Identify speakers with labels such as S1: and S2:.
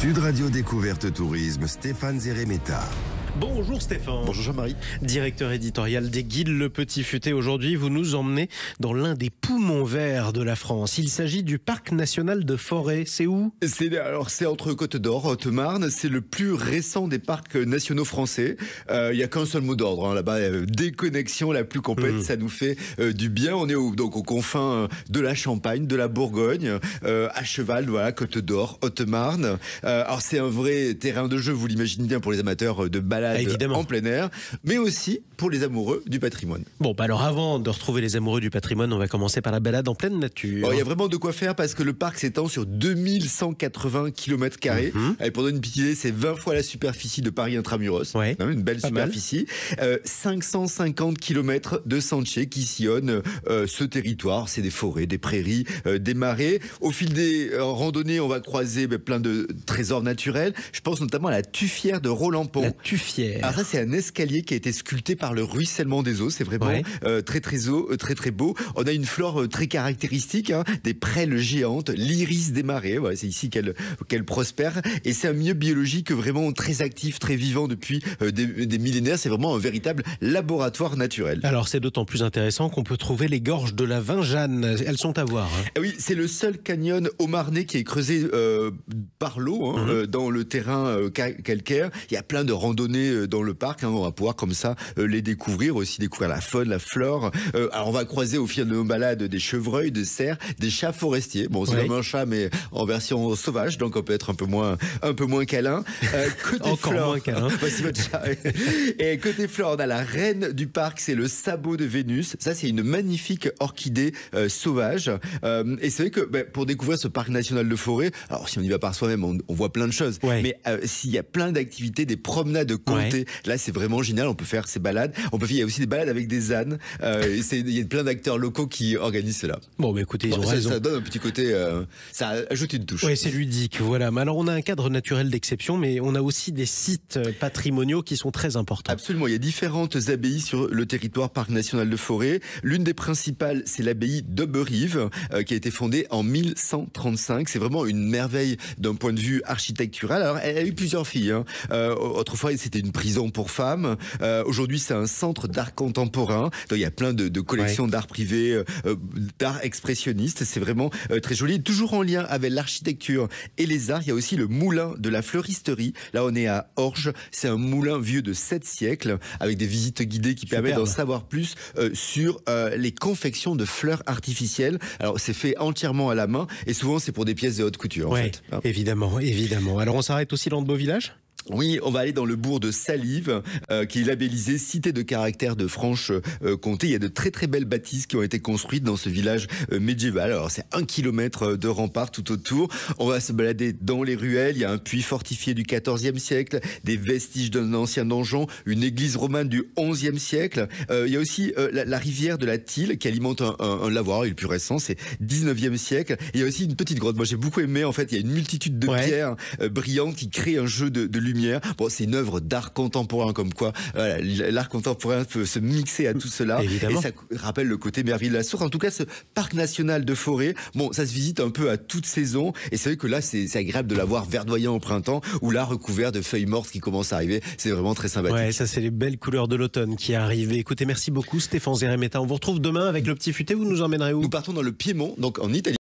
S1: Sud Radio Découverte Tourisme, Stéphane Zeremeta.
S2: Bonjour Stéphane.
S3: Bonjour Jean-Marie.
S2: Directeur éditorial des Guides Le Petit Futé. Aujourd'hui, vous nous emmenez dans l'un des poumons verts de la France. Il s'agit du Parc National de Forêt. C'est où ?
S3: C'est entre Côte d'Or, Haute-Marne. C'est le plus récent des parcs nationaux français. Il n'y a qu'un seul mot d'ordre là-bas. Déconnexion la plus complète. Ça nous fait du bien. On est donc aux confins de la Champagne, de la Bourgogne, à cheval, voilà, Côte d'Or, Haute-Marne. Alors c'est un vrai terrain de jeu, vous l'imaginez bien, pour les amateurs de balade en plein air, mais aussi pour les amoureux du patrimoine.
S2: Bon, alors avant de retrouver les amoureux du patrimoine, on va commencer par la balade en pleine nature.
S3: Il y a vraiment de quoi faire parce que le parc s'étend sur 2180 km². Et pour donner une petite idée, c'est 20 fois la superficie de Paris intramuros.
S2: Ouais.
S3: Une belle superficie. 550 km de sentiers qui sillonnent ce territoire. C'est des forêts, des prairies, des marais. Au fil des randonnées, on va croiser plein de trésors naturels. Je pense notamment à la Tuffière de Roland-Pont.
S2: La Tuffière.
S3: Alors ça, c'est un escalier qui a été sculpté par le ruissellement des eaux. C'est vraiment très beau. On a une flore très caractéristique, des prêles géantes, l'iris des marais. Voilà, c'est ici qu'elle prospère. Et c'est un milieu biologique vraiment très actif, très vivant depuis des millénaires. C'est vraiment un véritable laboratoire naturel.
S2: Alors c'est d'autant plus intéressant qu'on peut trouver les gorges de la Vinjane. Elles sont à voir.
S3: Oui, c'est le seul canyon au Marnais qui est creusé par l'eau dans le terrain calcaire. Il y a plein de randonnées dans le parc. On va pouvoir comme ça les découvrir, aussi découvrir la faune, la flore. Alors on va croiser au fil de nos balades des chevreuils, des cerfs, des chats forestiers. Bon, c'est comme un chat mais en version sauvage, donc on peut être un peu moins câlin. Côté
S2: encore
S3: flore,
S2: moins câlin.
S3: Voici votre chat. Et côté flore, on a la reine du parc, c'est le sabot de Vénus. Ça, c'est une magnifique orchidée sauvage. Et c'est vrai que pour découvrir ce parc national de forêt, alors si on y va par soi-même, on voit plein de choses. Mais s'il y a plein d'activités, des promenades comptées, là c'est vraiment génial. On peut faire ces balades. Il y a aussi des balades avec des ânes. Il y a plein d'acteurs locaux qui organisent cela.
S2: Bon, mais écoutez, ils ont raison.
S3: Ça donne un petit côté, ça ajoute une touche.
S2: Oui, c'est ludique, voilà. Mais alors on a un cadre naturel d'exception, mais on a aussi des sites patrimoniaux qui sont très importants.
S3: Absolument, il y a différentes abbayes sur le territoire Parc National de Forêt. L'une des principales, c'est l'abbaye d'Auberive, qui a été fondée en 1135. C'est vraiment une merveille d'un point de vue architectural. Alors, elle a eu plusieurs filles. Autrefois, c'était une prison pour femmes. Aujourd'hui, c'est un centre d'art contemporain. Donc, il y a plein de collections d'art privé, d'art expressionniste. C'est vraiment très joli. Toujours en lien avec l'architecture et les arts, il y a aussi le moulin de la fleuristerie. Là, on est à Orges. C'est un moulin vieux de 7 siècles avec des visites guidées qui permettent d'en savoir plus sur les confections de fleurs artificielles. Alors, c'est fait entièrement à la main et souvent, c'est pour des pièces de haute couture, en fait.
S2: Évidemment. Alors, on s'arrête aussi dans de beaux villages ?
S3: Oui, on va aller dans le bourg de Salive, qui est labellisé Cité de caractère de Franche-Comté. Il y a de très très belles bâtisses qui ont été construites dans ce village médiéval. Alors c'est 1 kilomètre de rempart tout autour. On va se balader dans les ruelles. Il y a un puits fortifié du XIVe siècle, des vestiges d'un ancien donjon, une église romane du XIe siècle. Il y a aussi la rivière de la Tille qui alimente un lavoir, le plus récent, c'est 19e siècle. Et il y a aussi une petite grotte. Moi j'ai beaucoup aimé, en fait, il y a une multitude de pierres brillantes qui créent un jeu de lumière. Bon, c'est une œuvre d'art contemporain, comme quoi l'art contemporain peut se mixer à tout cela.
S2: Évidemment.
S3: Et ça rappelle le côté merveilleux de la source. En tout cas, ce parc national de forêt, ça se visite un peu à toute saison. Et c'est vrai que là, c'est agréable de la voir verdoyant au printemps ou là recouvert de feuilles mortes qui commencent à arriver. C'est vraiment très sympathique.
S2: Ouais, ça c'est les belles couleurs de l'automne qui arrivent. Écoutez, merci beaucoup Stéphane Zeremeta. On vous retrouve demain avec le Petit Futé. Vous nous emmènerez où ?
S3: Nous partons dans le Piémont, donc en Italie.